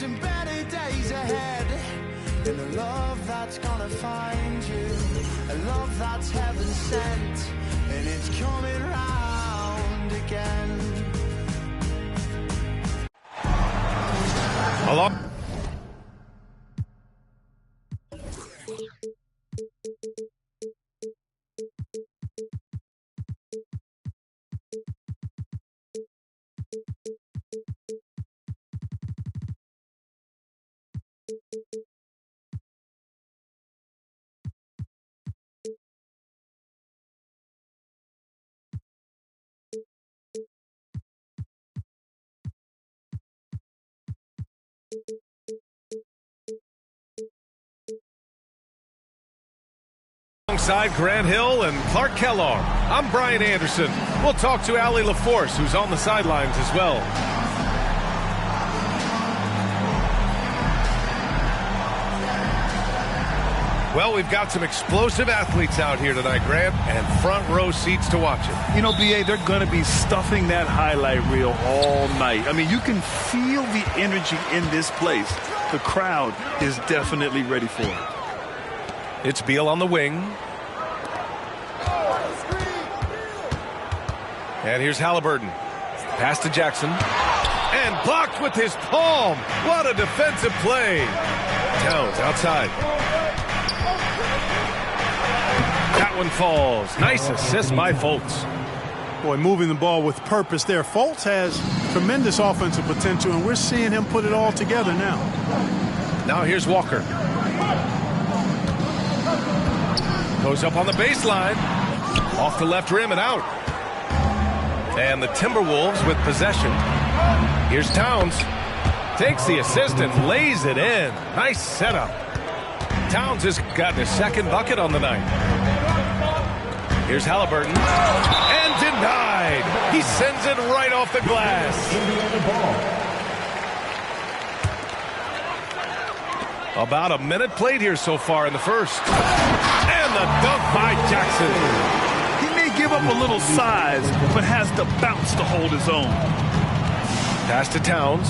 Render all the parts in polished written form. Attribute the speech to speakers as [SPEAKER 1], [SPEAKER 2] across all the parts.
[SPEAKER 1] and better days ahead. In a love that's gonna find you, a love that's heaven sent, and it's coming round again.
[SPEAKER 2] Hello? Alongside Grant Hill and Clark Kellogg, I'm Brian Anderson. We'll talk to Allie LaForce, who's on the sidelines as well. Well, we've got some explosive athletes out here tonight, Grant, and front row seats to watch it.
[SPEAKER 3] You know, B.A., they're going to be stuffing that highlight reel all night. I mean, you can feel the energy in this place. The crowd is definitely ready for it.
[SPEAKER 2] It's Beal on the wing. And here's Halliburton. Pass to Jackson. And blocked with his palm. What a defensive play. Towns outside. That one falls. Nice assist by Fultz.
[SPEAKER 4] Boy, moving the ball with purpose there. Fultz has tremendous offensive potential, and we're seeing him put it all together now.
[SPEAKER 2] Now here's Walker. Goes up on the baseline. Off the left rim and out. And the Timberwolves with possession. Here's Towns. Takes the assist and lays it in. Nice setup. Towns has gotten his second bucket on the night. Here's Halliburton. And denied. He sends it right off the glass. About a minute played here so far in the first. And the dunk by Jackson.
[SPEAKER 3] He may give up a little size, but has the bounce to hold his own.
[SPEAKER 2] Pass to Towns.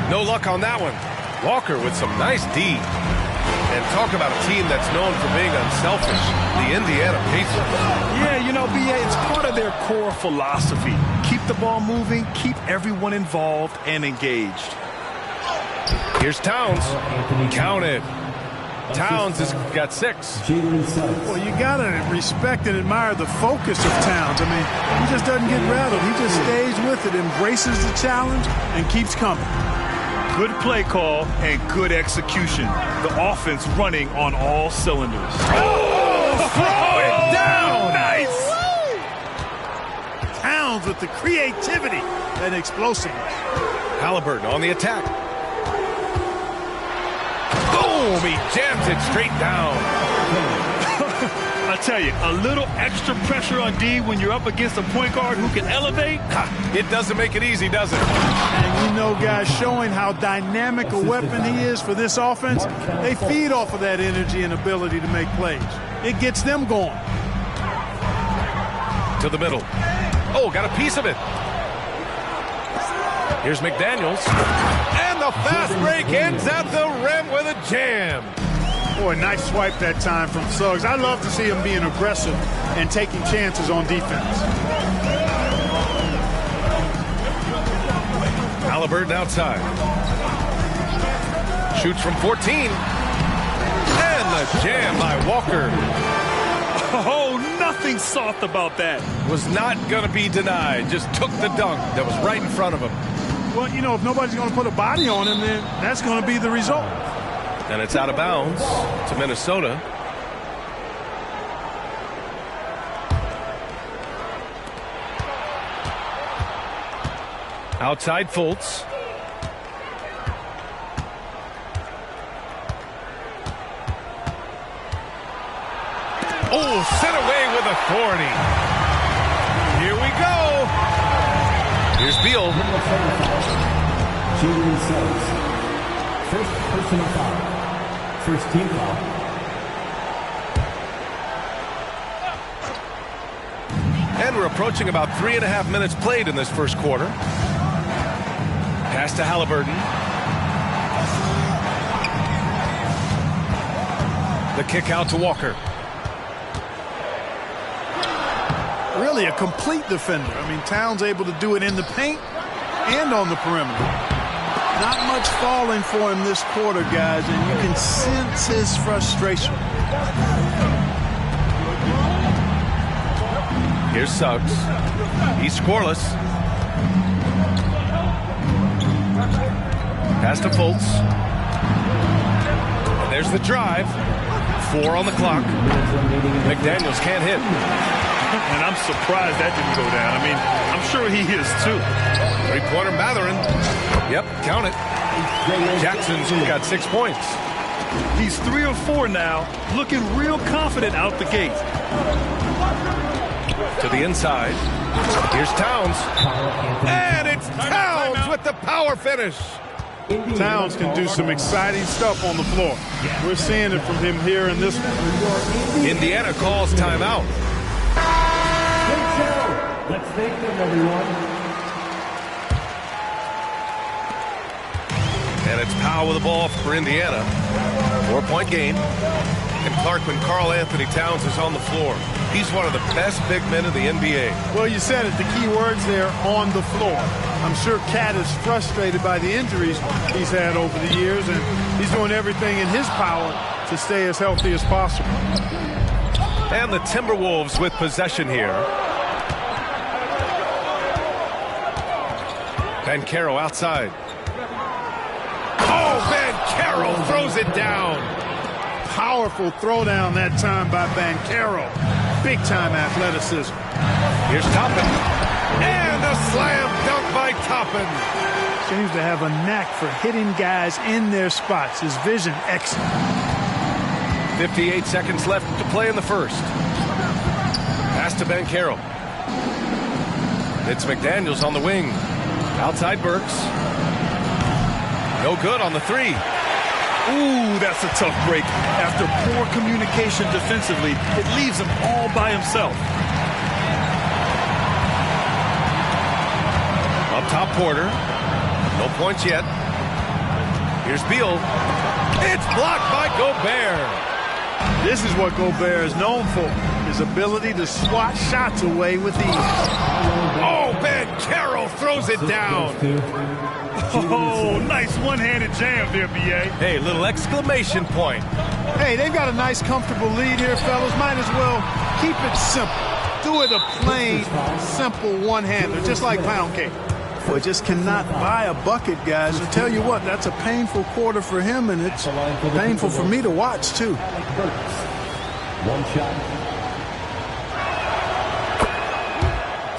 [SPEAKER 2] No luck on that one. Walker with some nice D. And talk about a team that's known for being unselfish, the Indiana Pacers.
[SPEAKER 3] Yeah, you know, B.A., it's part of their core philosophy. Keep the ball moving, keep everyone involved and engaged.
[SPEAKER 2] Here's Towns. Count it. Towns has got 6.
[SPEAKER 4] Well, you got to respect and admire the focus of Towns. I mean, he just doesn't get rattled. He just stays with it, embraces the challenge, and keeps coming.
[SPEAKER 3] Good play call and good execution. The offense running on all cylinders.
[SPEAKER 2] Oh, throw it down!
[SPEAKER 3] Nice!
[SPEAKER 4] Towns with the creativity and explosiveness.
[SPEAKER 2] Halliburton on the attack. Boom! He jams it straight down.
[SPEAKER 3] I tell you, a little extra pressure on D when you're up against a point guard who can elevate.
[SPEAKER 2] It doesn't make it easy, does it?
[SPEAKER 4] And you know, guys, showing how dynamic a weapon he is for this offense, they feed off of that energy and ability to make plays. It gets them going.
[SPEAKER 2] To the middle. Oh, got a piece of it. Here's McDaniels. And the fast break ends at the rim with a jam.
[SPEAKER 4] Boy, nice swipe that time from Suggs. I love to see him being aggressive and taking chances on defense.
[SPEAKER 2] Halliburton outside. Shoots from 14. And the jam by Walker.
[SPEAKER 3] Oh, nothing soft about that.
[SPEAKER 2] Was not going to be denied. Just took the dunk that was right in front of him.
[SPEAKER 4] Well, you know, if nobody's going to put a body on him, then that's going to be the result.
[SPEAKER 2] And it's out of bounds to Minnesota. Outside Fultz. Oh, sent away with authority. Here we go. Here's Beal.
[SPEAKER 5] First personal foul. First team foul.
[SPEAKER 2] we're approaching about 3.5 minutes played in this first quarter. Pass to Halliburton. The kick out to Walker.
[SPEAKER 4] Really a complete defender. I mean, Towns able to do it in the paint and on the perimeter. Not much falling for him this quarter, guys, and you can sense his frustration.
[SPEAKER 2] Here's Suggs. He's scoreless. Pass to Fultz. And there's the drive. 4 on the clock. McDaniels can't hit.
[SPEAKER 3] And I'm surprised that didn't go down. I mean, I'm sure he is too.
[SPEAKER 2] Three-pointer Mathurin. Yep, count it. Jackson's got 6 points.
[SPEAKER 3] He's 3 or 4 now, looking real confident out the gate.
[SPEAKER 2] To the inside. Here's Towns. And it's Towns with the power finish.
[SPEAKER 4] Towns can do some exciting stuff on the floor. We're seeing it from him here in this one.
[SPEAKER 2] Indiana calls timeout.
[SPEAKER 5] Let's thank them, everyone.
[SPEAKER 2] And it's Powell with the ball for Indiana. 4-point game. And Clark, when Karl Anthony Towns is on the floor, he's one of the best big men in the NBA.
[SPEAKER 4] Well, you said it. The key words there, on the floor. I'm sure Cat is frustrated by the injuries he's had over the years, and he's doing everything in his power to stay as healthy as possible.
[SPEAKER 2] And the Timberwolves with possession here. Banchero outside. Oh, Banchero throws it down.
[SPEAKER 4] Powerful throwdown that time by Banchero. Big-time athleticism.
[SPEAKER 2] Here's Toppin. And a slam dunk by Toppin.
[SPEAKER 4] Seems to have a knack for hitting guys in their spots. His vision excellent.
[SPEAKER 2] 58 seconds left to play in the first. Pass to Banchero. It's McDaniels on the wing. Outside Burks. No good on the 3.
[SPEAKER 3] Ooh, that's a tough break. After poor communication defensively, it leaves him all by himself.
[SPEAKER 2] Up top, Porter. No points yet. Here's Beal. It's blocked by Gobert.
[SPEAKER 4] This is what Gobert is known for. His ability to swat shots away with ease.
[SPEAKER 2] Oh, Banchero throws it down.
[SPEAKER 3] Oh, nice one-handed jam there, B.A.
[SPEAKER 2] Hey, little exclamation point.
[SPEAKER 4] Hey, they've got a nice, comfortable lead here, fellas. Might as well keep it simple. Do it a plain, simple one-hander, just like pound cake. Boy, just cannot buy a bucket, guys. I tell you what, that's a painful quarter for him, and it's painful for me to watch, too.
[SPEAKER 5] One shot.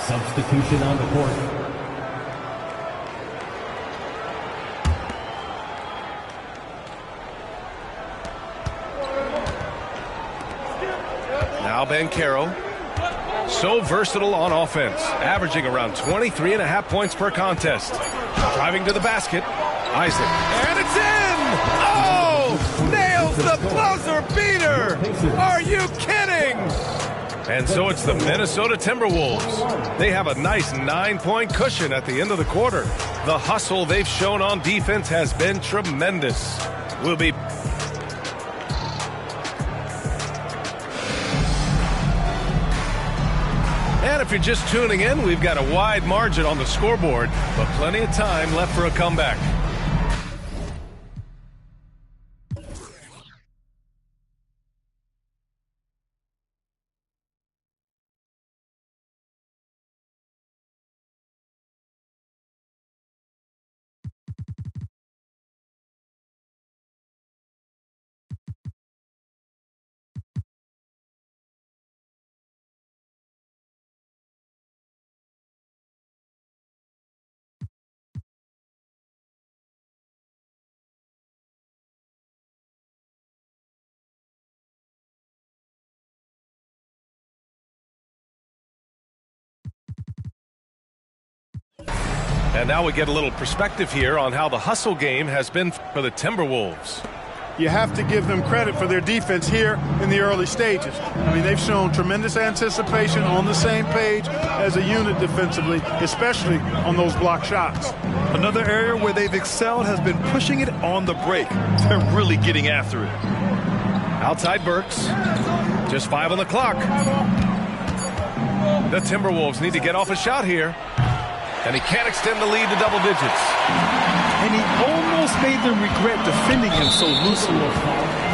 [SPEAKER 5] Substitution on the court.
[SPEAKER 2] Now Banchero. So versatile on offense, averaging around 23.5 points per contest. Driving to the basket. Isaac. And it's in! Oh! Nails the buzzer beater! Are you kidding? And so it's the Minnesota Timberwolves. They have a nice 9-point cushion at the end of the quarter. The hustle they've shown on defense has been tremendous. We'll be... And if you're just tuning in, we've got a wide margin on the scoreboard, but plenty of time left for a comeback. And now we get a little perspective here on how the hustle game has been for the Timberwolves.
[SPEAKER 4] you have to give them credit for their defense here in the early stages. I mean, they've shown tremendous anticipation, on the same page as a unit defensively, especially on those block shots.
[SPEAKER 3] Another area where they've excelled has been pushing it on the break. They're really getting after it.
[SPEAKER 2] Outside Burks. Just 5 on the clock. The Timberwolves need to get off a shot here. And he can't extend the lead to double digits.
[SPEAKER 3] And he almost made them regret defending him so loosely.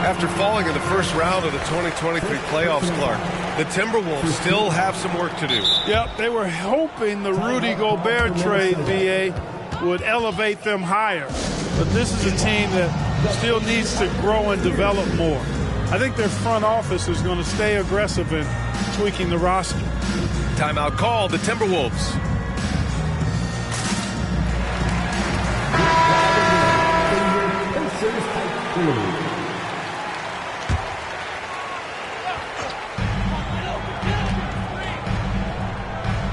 [SPEAKER 2] After falling in the first round of the 2023 playoffs, Clark, the Timberwolves still have some work to do.
[SPEAKER 4] Yep, they were hoping the Rudy Gobert trade, B.A., would elevate them higher. But this is a team that still needs to grow and develop more. I think their front office is going to stay aggressive in tweaking the roster.
[SPEAKER 2] Timeout called, the Timberwolves.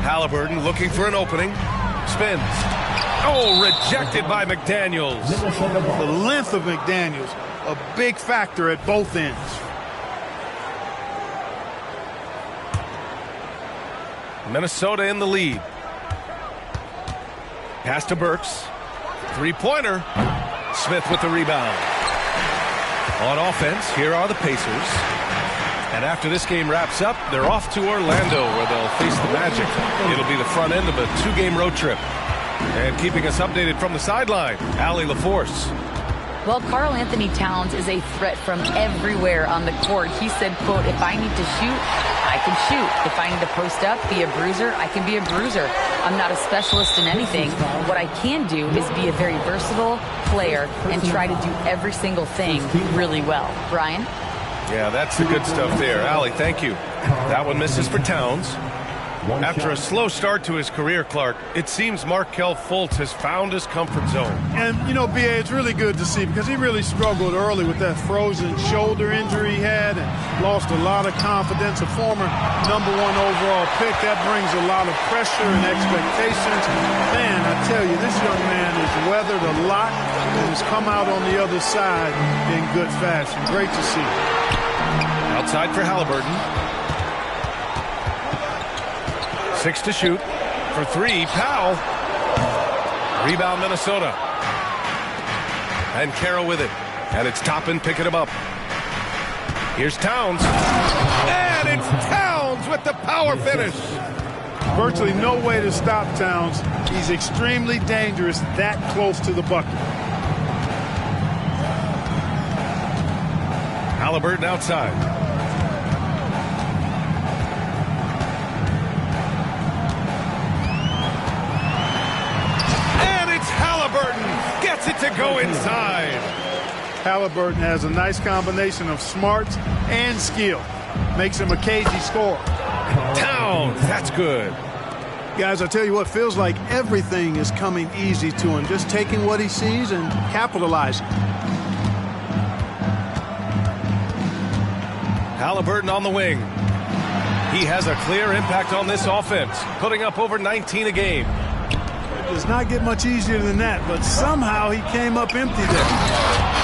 [SPEAKER 2] Halliburton looking for an opening. Spins. Oh, rejected by McDaniels.
[SPEAKER 4] The length of McDaniels, a big factor at both ends.
[SPEAKER 2] Minnesota in the lead. Pass to Burks. Three-pointer. Smith with the rebound. On offense, here are the Pacers. And after this game wraps up, they're off to Orlando, where they'll face the Magic. It'll be the front end of a 2-game road trip. And keeping us updated from the sideline, Allie LaForce.
[SPEAKER 6] Well, Karl-Anthony Towns is a threat from everywhere on the court. He said, quote, if I need to shoot, I can shoot. If I need to post up, be a bruiser, I can be a bruiser. I'm not a specialist in anything. What I can do is be a very versatile player and try to do every single thing really well. Brian?
[SPEAKER 2] Yeah, that's the good stuff there. Allie, thank you. That one misses for Towns. After a slow start to his career, Clark, it seems Markelle Fultz has found his comfort zone.
[SPEAKER 4] And, you know, B.A., it's really good to see because he really struggled early with that frozen shoulder injury he had and lost a lot of confidence. A former #1 overall pick, that brings a lot of pressure and expectations. Man, I tell you, this young man has weathered a lot and has come out on the other side in good fashion. Great to see.
[SPEAKER 2] Outside for Halliburton. 6 to shoot. For 3, Powell. Rebound, Minnesota. And Carroll with it. And it's Toppin picking him up. Here's Towns. And it's Towns with the power finish.
[SPEAKER 4] Virtually no way to stop Towns. He's extremely dangerous that close to the bucket.
[SPEAKER 2] Halliburton outside. Gets it to go inside.
[SPEAKER 4] Halliburton has a nice combination of smarts and skill. Makes him a cagey scorer.
[SPEAKER 2] Towns, that's good.
[SPEAKER 4] Guys, I tell you what, feels like everything is coming easy to him. Just taking what he sees and capitalizing.
[SPEAKER 2] Halliburton on the wing. He has a clear impact on this offense, putting up over 19 a game.
[SPEAKER 4] Does not get much easier than that, but somehow he came up empty there.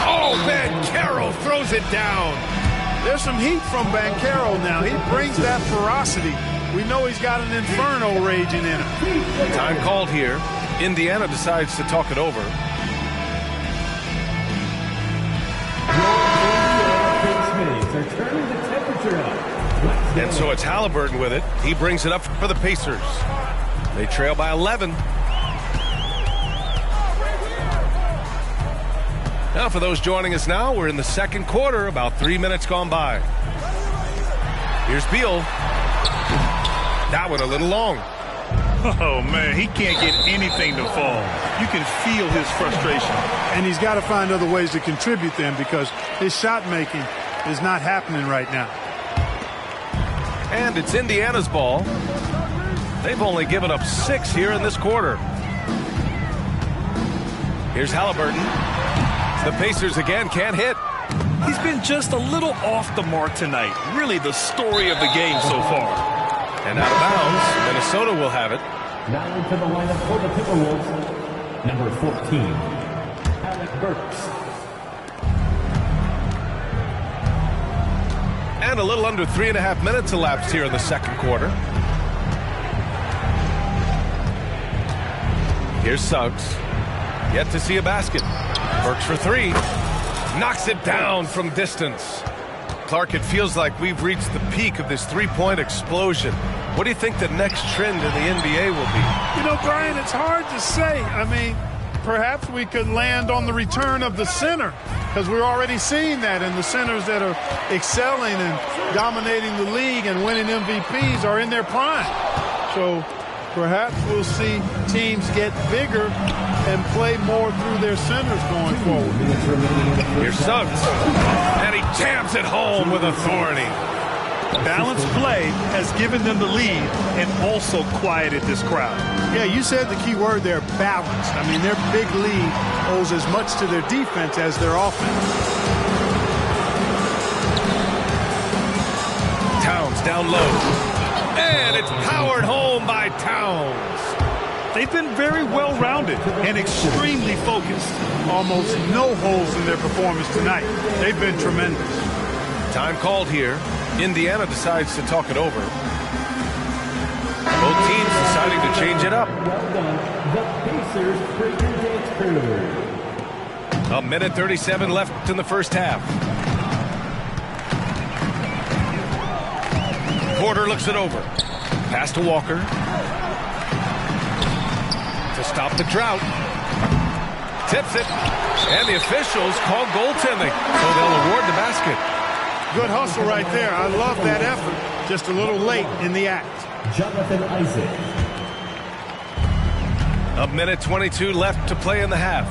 [SPEAKER 2] Oh, Banchero throws it down.
[SPEAKER 4] There's some heat from Banchero now. He brings that ferocity. We know he's got an inferno raging in him.
[SPEAKER 2] Time called here. Indiana decides to talk it over.
[SPEAKER 5] They're turning the temperature up.
[SPEAKER 2] And so it's Halliburton with it. He brings it up for the Pacers. They trail by 11. Now, for those joining us now, we're in the second quarter, about 3 minutes gone by. Here's Beal. That one a little long.
[SPEAKER 3] Oh, man, he can't get anything to fall. You can feel his frustration.
[SPEAKER 4] And he's got to find other ways to contribute then because his shot making is not happening right now.
[SPEAKER 2] And it's Indiana's ball. They've only given up 6 here in this quarter. Here's Halliburton. The Pacers again can't hit.
[SPEAKER 3] He's been just a little off the mark tonight. Really the story of the game so far.
[SPEAKER 2] And out of bounds, Minnesota will have it.
[SPEAKER 5] Now into the lineup for the Timberwolves, number 14, Alec Burks.
[SPEAKER 2] And a little under 3.5 minutes elapsed here in the second quarter. Here's Suggs. Yet to see a basket. Works for three. Knocks it down from distance. Clark, it feels like we've reached the peak of this three-point explosion. What do you think the next trend in the NBA will be?
[SPEAKER 4] You know, Brian, it's hard to say. I mean, perhaps we could land on the return of the center, because we're already seeing that, and the centers that are excelling and dominating the league and winning MVPs are in their prime. So perhaps we'll see teams get bigger and play more through their centers going forward.
[SPEAKER 2] Here's Suggs, and he jams it home with authority.
[SPEAKER 3] Balanced play has given them the lead and also quieted this crowd.
[SPEAKER 4] Yeah, you said the key word there, balanced. I mean, their big lead owes as much to their defense as their offense.
[SPEAKER 2] Towns down low, and it's powered home by Towns.
[SPEAKER 3] They've been very well-rounded and extremely focused.
[SPEAKER 4] Almost no holes in their performance tonight. They've been tremendous.
[SPEAKER 2] Time called here. Indiana decides to talk it over. Both teams deciding to change it up.
[SPEAKER 5] Well done. The Pacers breaking dance crew.
[SPEAKER 2] A minute 37 left in the first half. Porter looks it over. Pass to Walker. To stop the drought. Tips it. And the officials call goaltending, so they'll award the basket.
[SPEAKER 4] Good hustle right there. I love that effort. Just a little late in the act.
[SPEAKER 5] Jonathan Isaac.
[SPEAKER 2] A minute 22 left to play in the half.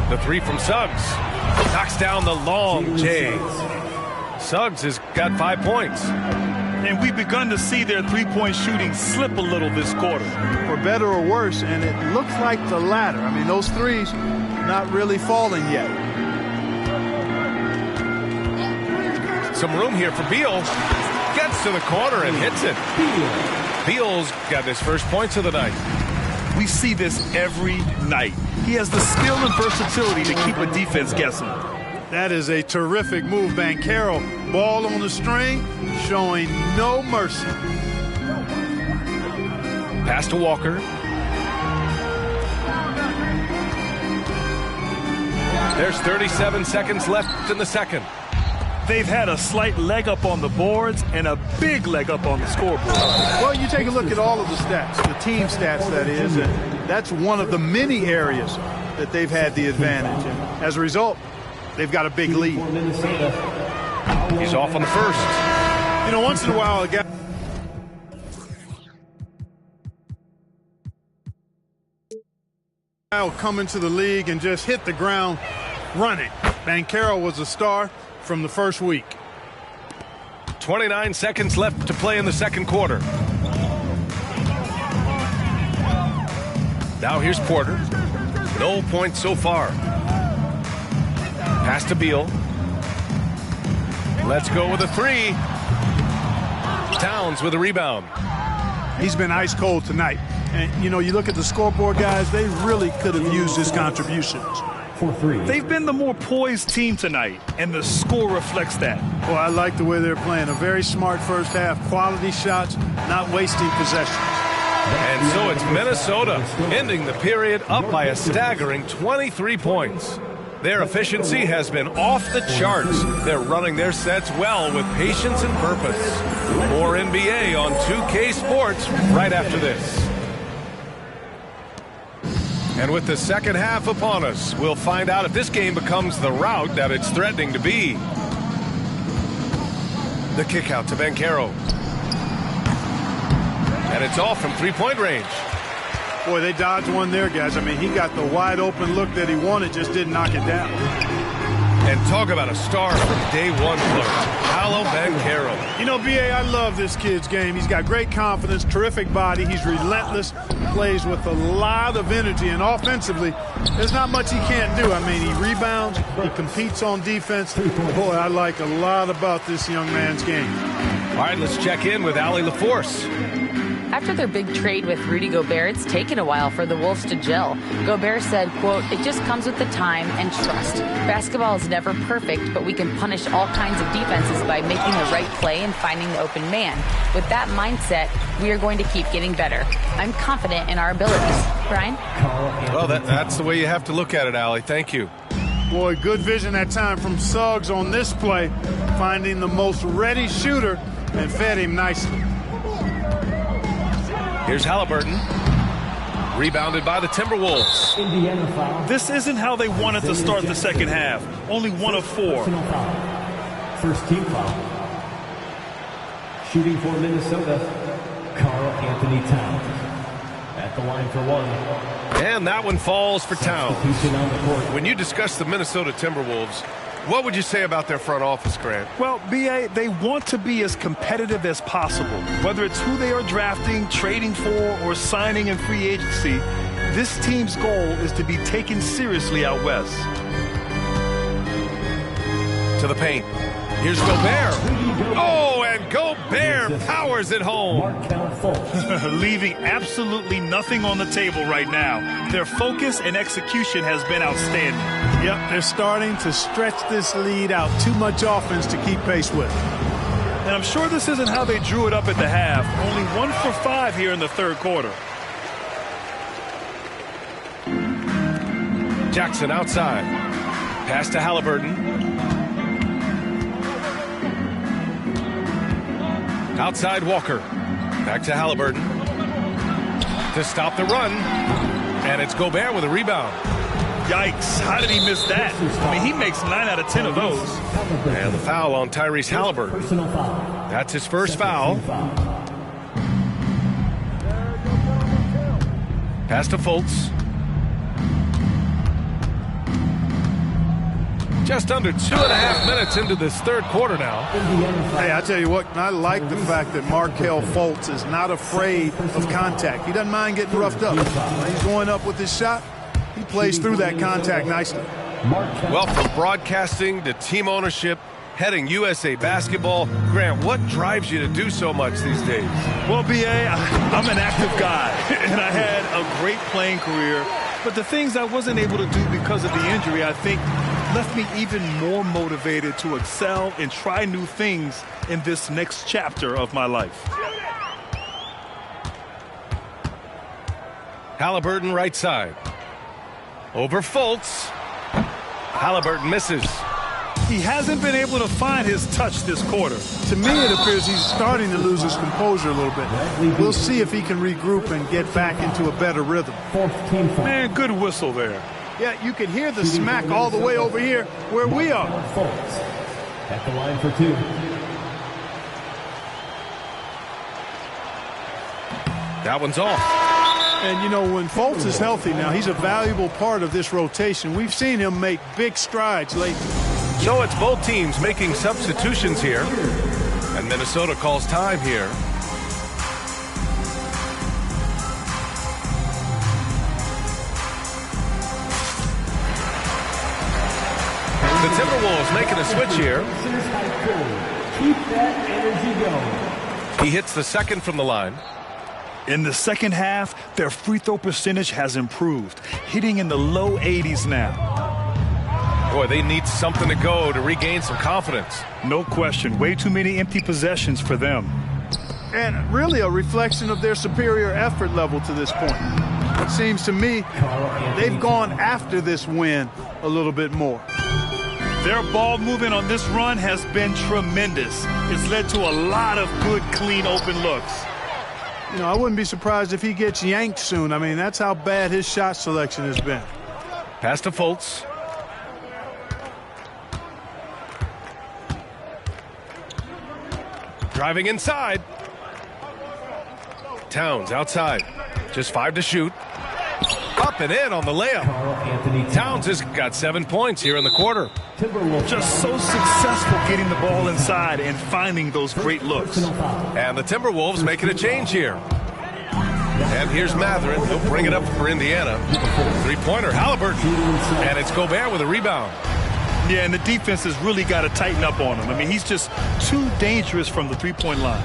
[SPEAKER 2] The three from Suggs. Knocks down the long J. Suggs has got 5 points.
[SPEAKER 3] And we've begun to see their three-point shooting slip a little this quarter.
[SPEAKER 4] For better or worse, and it looks like the latter. I mean, those threes not really falling yet.
[SPEAKER 2] Some room here for Beal. Gets to the corner and hits it. Beal's got his first points of the night.
[SPEAKER 3] We see this every night. He has the skill and versatility to keep a defense guessing.
[SPEAKER 4] That is a terrific move, Banchero. Ball on the string, showing no mercy.
[SPEAKER 2] Pass to Walker. There's 37 seconds left in the second.
[SPEAKER 3] They've had a slight leg up on the boards and a big leg up on the scoreboard.
[SPEAKER 4] Well, you take a look at all of the stats, the team stats, that is, and that's one of the many areas that they've had the advantage. And as a result, they've got a big lead.
[SPEAKER 2] He's off on the first.
[SPEAKER 4] You know, once in a while, a guy will come into the league and just hit the ground running. Banchero was a star from the first week.
[SPEAKER 2] 29 seconds left to play in the second quarter. Now here's Porter. No points so far. Pass to Beal. Let's go with a three. Towns with a rebound.
[SPEAKER 4] He's been ice cold tonight. And, you know, you look at the scoreboard, guys, they really could have used his contributions.
[SPEAKER 5] For three.
[SPEAKER 3] They've been the more poised team tonight, and the score reflects that.
[SPEAKER 4] Well, I like the way they're playing. A very smart first half. Quality shots, not wasting possessions.
[SPEAKER 2] And so it's Minnesota ending the period up by a staggering 23 points. Their efficiency has been off the charts. They're running their sets well with patience and purpose. More NBA on 2K Sports right after this. And with the second half upon us, we'll find out if this game becomes the rout that it's threatening to be. The kick out to Banchero. And it's off from three-point range.
[SPEAKER 4] Boy, they dodged one there, guys. I mean, he got the wide open look that he wanted, just didn't knock it down.
[SPEAKER 2] And talk about a star from day one flirt, Paolo Banchero.
[SPEAKER 4] You know, B.A., I love this kid's game. He's got great confidence, terrific body. He's relentless, plays with a lot of energy, and offensively, there's not much he can't do. I mean, he rebounds, he competes on defense. Boy, I like a lot about this young man's game.
[SPEAKER 2] All right, let's check in with Allie LaForce.
[SPEAKER 6] After their big trade with Rudy Gobert, it's taken a while for the Wolves to gel. Gobert said, quote, "It just comes with the time and trust. Basketball is never perfect, but we can punish all kinds of defenses by making the right play and finding the open man. With that mindset, we are going to keep getting better. I'm confident in our abilities." Brian?
[SPEAKER 2] Well, that's the way you have to look at it, Allie. Thank you.
[SPEAKER 4] Boy, good vision that time from Suggs on this play, finding the most ready shooter and fed him nicely.
[SPEAKER 2] Here's Halliburton. Rebounded by the Timberwolves.
[SPEAKER 5] Indiana foul.
[SPEAKER 3] This isn't how they wanted to start the second half. Only 1 of 4.
[SPEAKER 5] Personal foul. First team foul. Shooting for Minnesota, Karl Anthony Towns. At the line for 1.
[SPEAKER 2] And that one falls for Towns.
[SPEAKER 5] Substitution on the court.
[SPEAKER 2] When you discuss the Minnesota Timberwolves, what would you say about their front office, Grant?
[SPEAKER 3] Well, B.A., they want to be as competitive as possible. Whether it's who they are drafting, trading for, or signing in free agency, this team's goal is to be taken seriously out west.
[SPEAKER 2] To the paint. Here's Gobert. Oh, and Gobert powers it home.
[SPEAKER 5] Markelle Fultz.
[SPEAKER 3] Leaving absolutely nothing on the table right now. Their focus and execution has been outstanding.
[SPEAKER 4] Yep, they're starting to stretch this lead out. Too much offense to keep pace with.
[SPEAKER 3] And I'm sure this isn't how they drew it up at the half. Only 1 for 5 here in the third quarter.
[SPEAKER 2] Jackson outside. Pass to Halliburton. Outside Walker. Back to Halliburton. To stop the run. And it's Gobert with a rebound.
[SPEAKER 3] Yikes. How did he miss that? I mean, he makes 9 out of 10 of those.
[SPEAKER 2] And the foul on Tyrese Halliburton.
[SPEAKER 5] Personal foul.
[SPEAKER 2] That's his first foul. Pass to Fultz. Just under 2.5 minutes into this third quarter now.
[SPEAKER 4] Hey, I tell you what, I like the fact that Markelle Fultz is not afraid of contact. He doesn't mind getting roughed up. When he's going up with his shot, he plays through that contact nicely.
[SPEAKER 2] Well, from broadcasting to team ownership, heading USA Basketball, Grant, what drives you to do so much these days?
[SPEAKER 3] Well, B.A., I'm an active guy, and I had a great playing career. But the things I wasn't able to do because of the injury, I think, left me even more motivated to excel and try new things in this next chapter of my life.
[SPEAKER 2] Halliburton right side. Over Fultz. Halliburton misses.
[SPEAKER 3] He hasn't been able to find his touch this quarter.
[SPEAKER 4] To me, it appears he's starting to lose his composure a little bit. We'll see if he can regroup and get back into a better rhythm.
[SPEAKER 5] Fourth team foul.
[SPEAKER 3] Man, good whistle there.
[SPEAKER 4] Yeah, you can hear the smack all the way over here where we are.
[SPEAKER 5] Fultz. At the line for 2.
[SPEAKER 2] That one's off.
[SPEAKER 4] And, you know, when Fultz is healthy now, he's a valuable part of this rotation. We've seen him make big strides lately.
[SPEAKER 2] So it's both teams making substitutions here. And Minnesota calls time here. The Timberwolves making a switch here.
[SPEAKER 5] Keep that energy going.
[SPEAKER 2] He hits the second from the line.
[SPEAKER 3] In the second half, their free throw percentage has improved, hitting in the low 80s now.
[SPEAKER 2] Boy, they need something to go to regain some confidence.
[SPEAKER 3] No question. Way too many empty possessions for them.
[SPEAKER 4] And really a reflection of their superior effort level to this point. It seems to me they've gone after this win a little bit more.
[SPEAKER 3] Their ball movement on this run has been tremendous. It's led to a lot of good, clean, open looks.
[SPEAKER 4] You know, I wouldn't be surprised if he gets yanked soon. I mean, that's how bad his shot selection has been.
[SPEAKER 2] Pass to Fultz. Driving inside. Towns outside. Just 5 to shoot. Up and in on the layup. Towns has got 7 points here in the quarter.
[SPEAKER 3] Just so successful getting the ball inside and finding those great looks.
[SPEAKER 2] And the Timberwolves making a change here. And here's Mathurin. He'll bring it up for Indiana. Three-pointer, Halliburton. And it's Gobert with a rebound.
[SPEAKER 3] Yeah, and the defense has really got to tighten up on him. I mean, he's just too dangerous from the three-point line.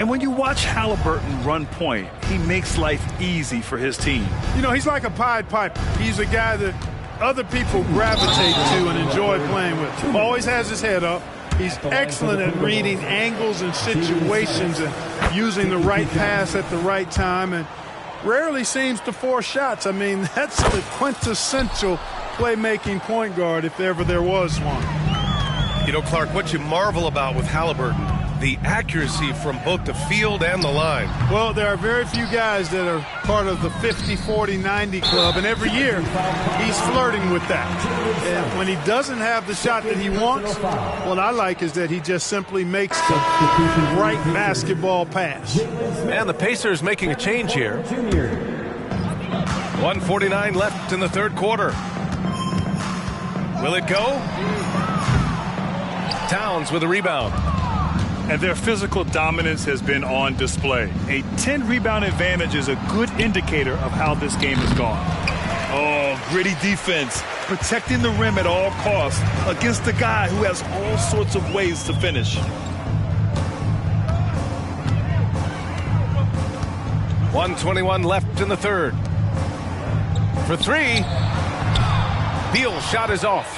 [SPEAKER 3] And when you watch Halliburton run point, he makes life easy for his team.
[SPEAKER 4] You know, he's like a Pied Piper. He's a guy that other people gravitate to and enjoy playing with. Always has his head up. He's excellent at reading angles and situations and using the right pass at the right time, and rarely seems to force shots. I mean, that's the quintessential playmaking point guard if ever there was one.
[SPEAKER 2] You know, Clark, what you marvel about with Halliburton, the accuracy from both the field and the line.
[SPEAKER 4] Well, there are very few guys that are part of the 50, 40, 90 club, and every year he's flirting with that. And when he doesn't have the shot that he wants, what I like is that he just simply makes the right basketball pass.
[SPEAKER 2] And the Pacers making a change here. 1:49 left in the third quarter. Will it go? Towns with a rebound.
[SPEAKER 3] And their physical dominance has been on display. A 10-rebound advantage is a good indicator of how this game has gone. Oh, gritty defense, protecting the rim at all costs against a guy who has all sorts of ways to finish.
[SPEAKER 2] .121 left in the third. For three. Beal's shot is off.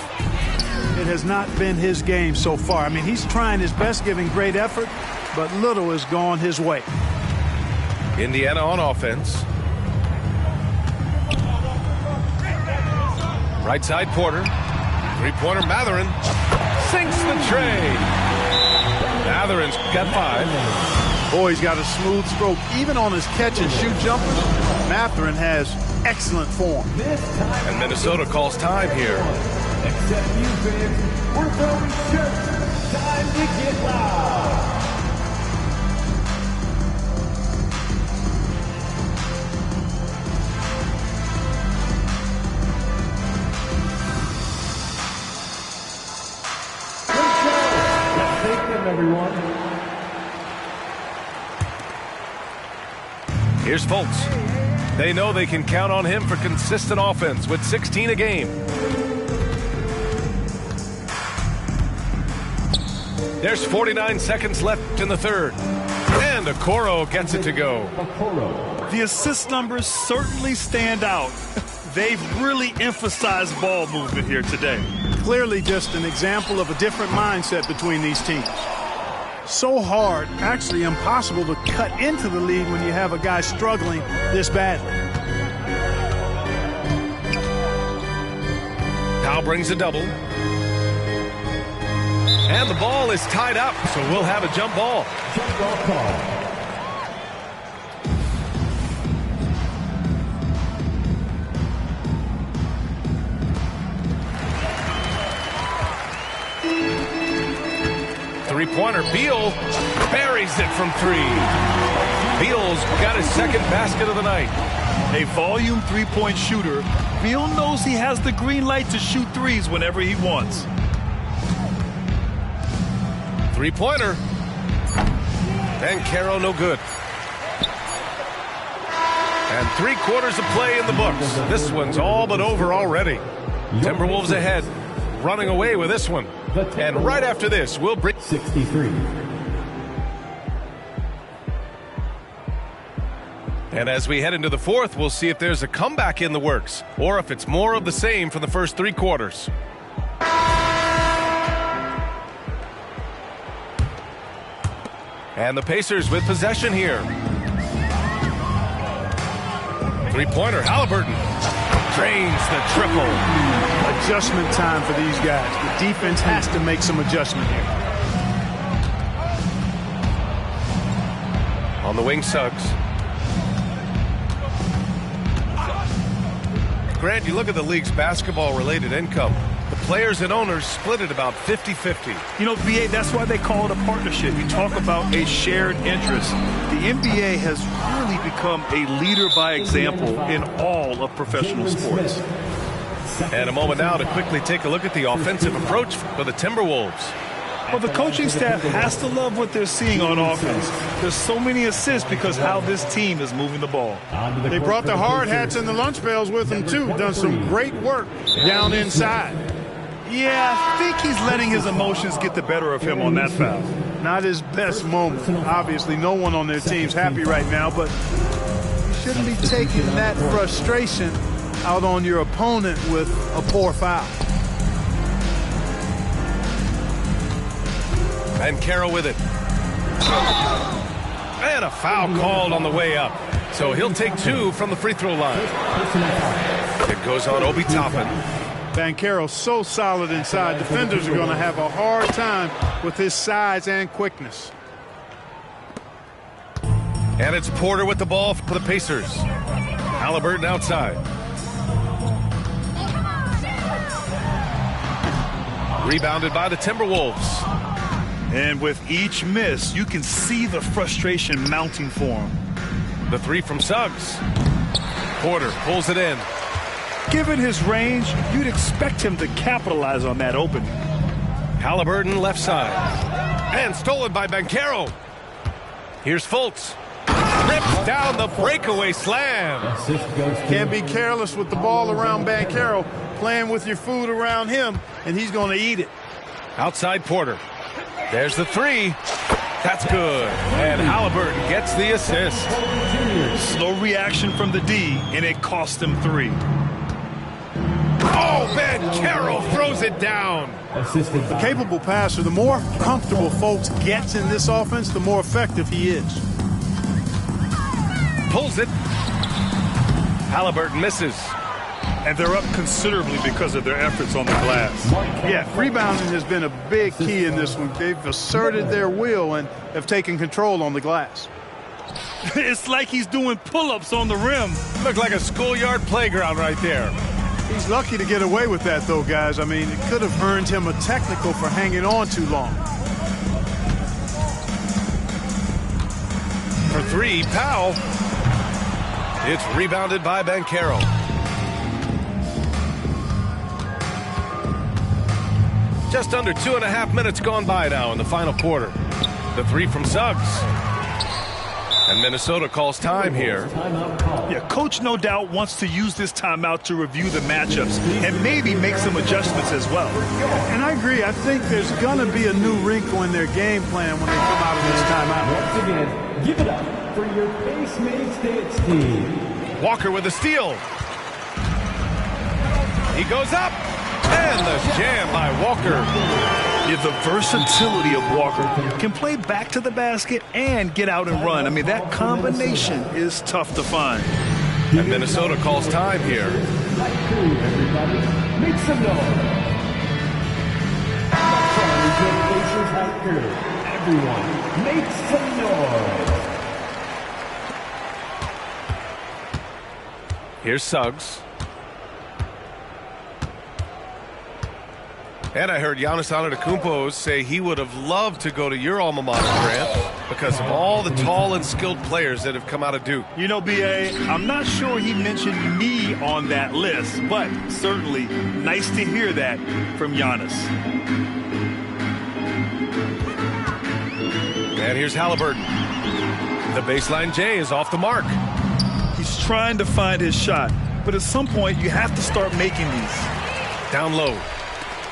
[SPEAKER 4] It has not been his game so far. I mean, he's trying his best, giving great effort, but little has gone his way.
[SPEAKER 2] Indiana on offense. Right side Porter. Three-pointer Mathurin. Sinks the tray. Mathurin's got 5.
[SPEAKER 4] Boy, he's got a smooth stroke. Even on his catch-and-shoot jumpers, Mathurin has excellent form.
[SPEAKER 2] And Minnesota calls time here.
[SPEAKER 5] Except you fans, we're throwing shirts. Time to get loud. Let's take them, everyone.
[SPEAKER 2] Here's Fultz. They know they can count on him for consistent offense with 16 a game. There's 49 seconds left in the third. And Okoro gets it to go.
[SPEAKER 3] The assist numbers certainly stand out. They've really emphasized ball movement here today.
[SPEAKER 4] Clearly just an example of a different mindset between these teams. So hard, actually impossible to cut into the lead when you have a guy struggling this badly.
[SPEAKER 2] Powell brings a double. And the ball is tied up, so we'll have a jump ball.
[SPEAKER 5] Jump ball call.
[SPEAKER 2] Three-pointer, Beal buries it from 3. Beal's got his second basket of the night.
[SPEAKER 3] A volume three-point shooter, Beal knows he has the green light to shoot threes whenever he wants.
[SPEAKER 2] Three-pointer. And Caro no good. And 3 quarters of play in the books. This one's all but over already. Timberwolves ahead, running away with this one. And right after this, we'll bring
[SPEAKER 5] 63.
[SPEAKER 2] And as we head into the fourth, we'll see if there's a comeback in the works or if it's more of the same from the first 3 quarters. And the Pacers with possession here. Three-pointer, Halliburton drains the triple.
[SPEAKER 4] Adjustment time for these guys. The defense has to make some adjustment here.
[SPEAKER 2] On the wing, Suggs. Grant, you look at the league's basketball-related income. The players and owners split it about 50-50.
[SPEAKER 3] You know, BA, that's why they call it a partnership. You talk about a shared interest. The NBA has really become a leader by example in all of professional sports.
[SPEAKER 2] And a moment now to quickly take a look at the offensive approach for the Timberwolves.
[SPEAKER 3] Well, the coaching staff has to love what they're seeing on offense. There's so many assists because how this team is moving the ball.
[SPEAKER 4] They brought the hard hats and the lunch bells with them, too. Done some great work down inside.
[SPEAKER 3] Yeah, I think he's letting his emotions get the better of him on that foul.
[SPEAKER 4] Not his best moment. Obviously, no one on their team's happy right now, but you shouldn't be taking that frustration out on your opponent with a poor foul.
[SPEAKER 2] And Carroll with it. And a foul called on the way up. So he'll take 2 from the free throw line. It goes on Obi Toppin.
[SPEAKER 4] Banchero so solid inside. Defenders are going to have a hard time with his size and quickness.
[SPEAKER 2] And it's Porter with the ball for the Pacers. Halliburton outside. Rebounded by the Timberwolves.
[SPEAKER 3] And with each miss, you can see the frustration mounting for him.
[SPEAKER 2] The 3 from Suggs. Porter pulls it in.
[SPEAKER 3] Given his range, you'd expect him to capitalize on that opening.
[SPEAKER 2] Halliburton left side. And stolen by Banchero. Here's Fultz. Rips down the breakaway slam.
[SPEAKER 4] Can't be careless with the ball around Banchero. Playing with your food around him, and he's going to eat it.
[SPEAKER 2] Outside Porter. There's the 3. That's good. And Halliburton gets the assist.
[SPEAKER 3] Slow reaction from the D, and it cost him 3.
[SPEAKER 2] Oh, Banchero throws it down.
[SPEAKER 4] A capable passer. The more comfortable Fultz gets in this offense, the more effective he is.
[SPEAKER 2] Pulls it. Halliburton misses.
[SPEAKER 3] And they're up considerably because of their efforts on the glass.
[SPEAKER 4] Yeah, rebounding has been a big key in this one. They've asserted their will and have taken control on the glass.
[SPEAKER 3] It's like he's doing pull-ups on the rim.
[SPEAKER 2] Looked like a schoolyard playground right there.
[SPEAKER 4] He's lucky to get away with that, though, guys. I mean, it could have earned him a technical for hanging on too long.
[SPEAKER 2] For 3, Powell. It's rebounded by Banchero. Just under 2.5 minutes gone by now in the final quarter. The 3 from Suggs. And Minnesota calls time here.
[SPEAKER 3] Yeah, coach no doubt wants to use this timeout to review the matchups and maybe make some adjustments as well.
[SPEAKER 4] And I agree. I think there's going to be a new wrinkle in their game plan when they come out of this timeout.
[SPEAKER 5] Once again, give it up for your Base-Mates Dance team.
[SPEAKER 2] Walker with a steal. He goes up. And the jam by Walker.
[SPEAKER 3] Yeah, the versatility of Walker can play back to the basket and get out and run. I mean, that combination is tough to find.
[SPEAKER 2] And Minnesota calls time here.
[SPEAKER 5] Everybody, make some noise. Everyone, make some noise.
[SPEAKER 2] Here's Suggs. And I heard Giannis Antetokounmpo say he would have loved to go to your alma mater, Grant, because of all the tall and skilled players that have come out of Duke.
[SPEAKER 3] You know, B.A., I'm not sure he mentioned me on that list, but certainly nice to hear that from Giannis.
[SPEAKER 2] And here's Halliburton. The baseline J is off the mark.
[SPEAKER 3] He's trying to find his shot, but at some point you have to start making these.
[SPEAKER 2] Down low.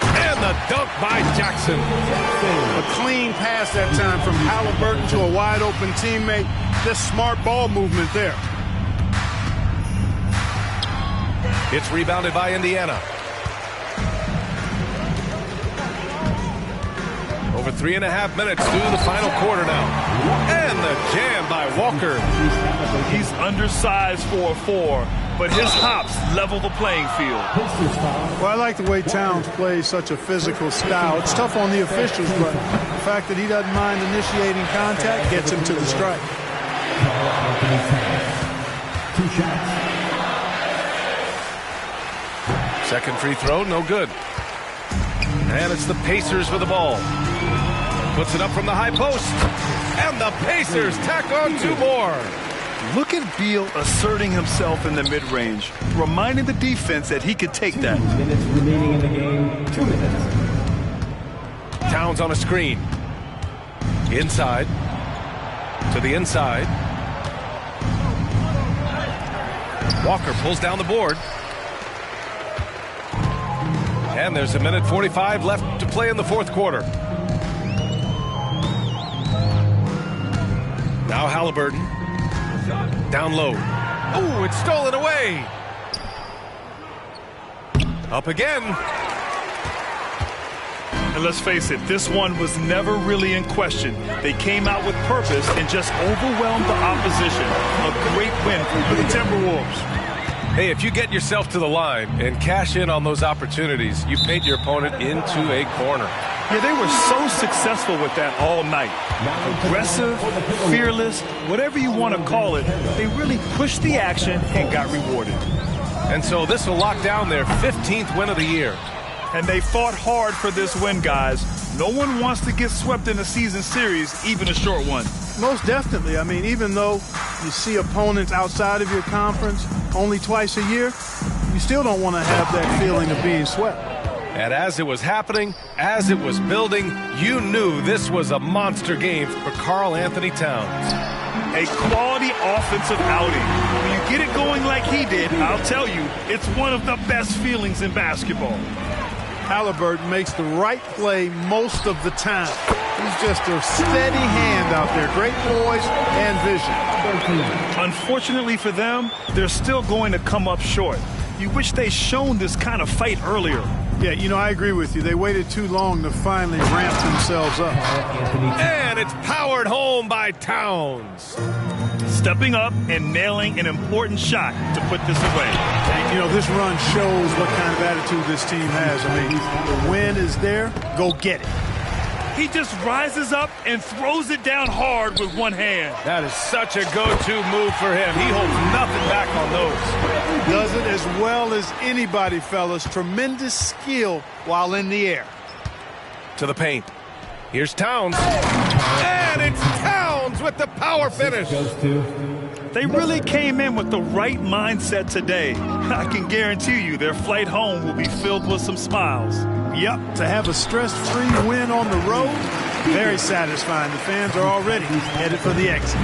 [SPEAKER 2] And the dunk by Jackson.
[SPEAKER 4] A clean pass that time from Halliburton to a wide-open teammate. Just smart ball movement there.
[SPEAKER 2] It's rebounded by Indiana. Over 3.5 minutes through the final quarter now. And the jam by Walker.
[SPEAKER 3] He's undersized for a 4, but his hops level the playing field.
[SPEAKER 4] Well, I like the way Towns plays such a physical style. It's tough on the officials, but the fact that he doesn't mind initiating contact gets him to the strike.
[SPEAKER 5] 2 shots.
[SPEAKER 2] Second free throw, no good. And it's the Pacers with the ball. Puts it up from the high post. And the Pacers tack on 2 more.
[SPEAKER 3] Look at Beal asserting himself in the mid-range, reminding the defense that he could take that.
[SPEAKER 5] 2 minutes remaining in the game. 2 minutes.
[SPEAKER 2] Towns on a screen. Inside. To the inside. Walker pulls down the board. And there's 1:45 left to play in the fourth quarter. Now Halliburton. Down low. Oh, it's stolen away. Up again.
[SPEAKER 3] And let's face it, this one was never really in question. They came out with purpose and just overwhelmed the opposition. A great win for the Timberwolves.
[SPEAKER 2] Hey, if you get yourself to the line and cash in on those opportunities, you paint your opponent into a corner.
[SPEAKER 3] Yeah, they were so successful with that all night. Aggressive, fearless, whatever you want to call it, they really pushed the action and got rewarded.
[SPEAKER 2] And so this will lock down their 15th win of the year.
[SPEAKER 3] And they fought hard for this win, guys. No one wants to get swept in a season series, even a short one.
[SPEAKER 4] Most definitely. I mean, even though you see opponents outside of your conference only twice a year, you still don't want to have that feeling of being swept.
[SPEAKER 2] And as it was happening, as it was building, you knew this was a monster game for Karl Anthony Towns.
[SPEAKER 3] A quality offensive outing. When you get it going like he did, I'll tell you, it's one of the best feelings in basketball.
[SPEAKER 4] Halliburton makes the right play most of the time. He's just a steady hand out there. Great poise and vision.
[SPEAKER 3] Unfortunately for them, they're still going to come up short. You wish they'd shown this kind of fight earlier.
[SPEAKER 4] Yeah, you know, I agree with you. They waited too long to finally ramp themselves up.
[SPEAKER 2] And it's powered home by Towns.
[SPEAKER 3] Stepping up and nailing an important shot to put this away.
[SPEAKER 4] And, you know, this run shows what kind of attitude this team has. I mean, the win is there. Go get it.
[SPEAKER 3] He just rises up and throws it down hard with one hand.
[SPEAKER 2] That is such a go-to move for him. He holds nothing back on those.
[SPEAKER 4] Does it as well as anybody, fellas. Tremendous skill while in the air.
[SPEAKER 2] To the paint. Here's Towns. And it's Towns with the power finish.
[SPEAKER 3] They really came in with the right mindset today. I can guarantee you their flight home will be filled with some smiles.
[SPEAKER 4] Yep, to have a stress-free win on the road, very satisfying. The fans are already headed for the exits.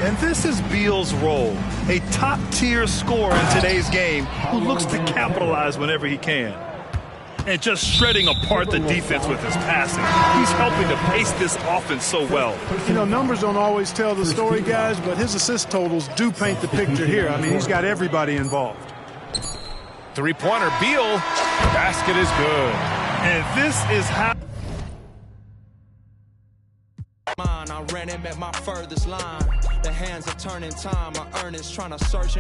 [SPEAKER 3] And this is Beal's role, a top-tier scorer in today's game who looks to capitalize whenever he can. And just shredding apart the defense with his passing. He's helping to pace this offense so well.
[SPEAKER 4] You know, numbers don't always tell the story, guys, but his assist totals do paint the picture here. I mean, he's got everybody involved.
[SPEAKER 2] Three-pointer, Beal. Basket is good.
[SPEAKER 3] And this is how...
[SPEAKER 1] I ran him at my furthest line. The hands are turning time. My earnest trying to search him.